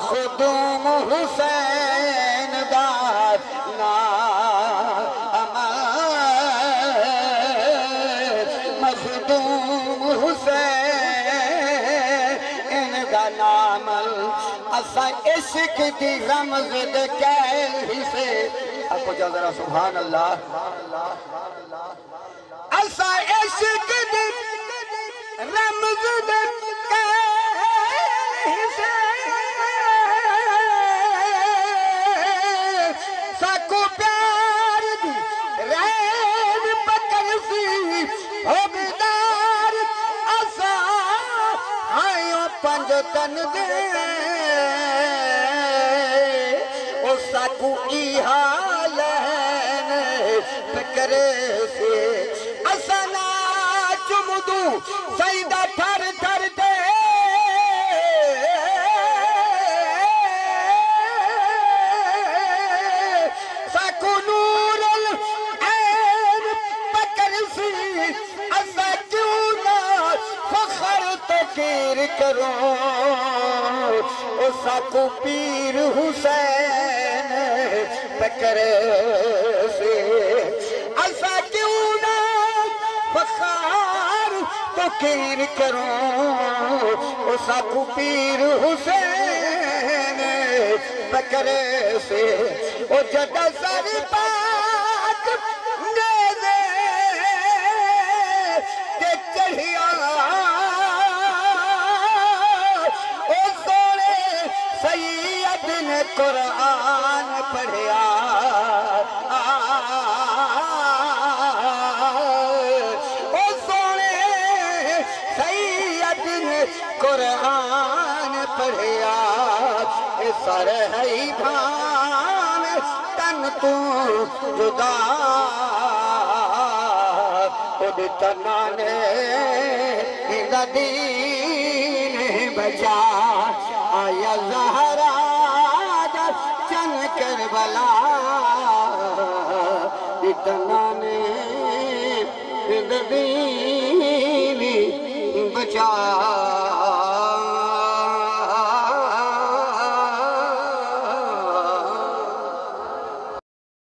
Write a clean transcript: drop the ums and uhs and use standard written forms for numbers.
मखदूम हुसैन दा नाम, मखदूम हुसैन दा नाम। असा इश्क दी रमज़ दे कैल ही से आपको जरा सुभान अल्लाह। असा इश्क दी रमज़ दे कैल ही से साको प्यार दी रैन पकड़ सी हो बेदार। असा आयो पंज तन दे ओ साकू ई हाल करे से। असा ना चुमदू सईदा ठर ठर दे साकू नूरल ऐन पकड़ सी। असा क्यों ना फखर तकीर करो ओ साकू पीर हुसैन पकड़े से। असा क्यों ना फखार तकीर करो ओ साकू पीर हुसैन पकड़े से। ओ जदा सर पाक नेज़े के चढ़िया ओ सोने सैयद ने कुरान पढ़िया। ओ सोने सैयद ने कुरान पढ़िया। सर है भान तन तू जुदा खुद तना ने दीन बचा। आया ज़हरा चन करबला इतना ने दीन बचा।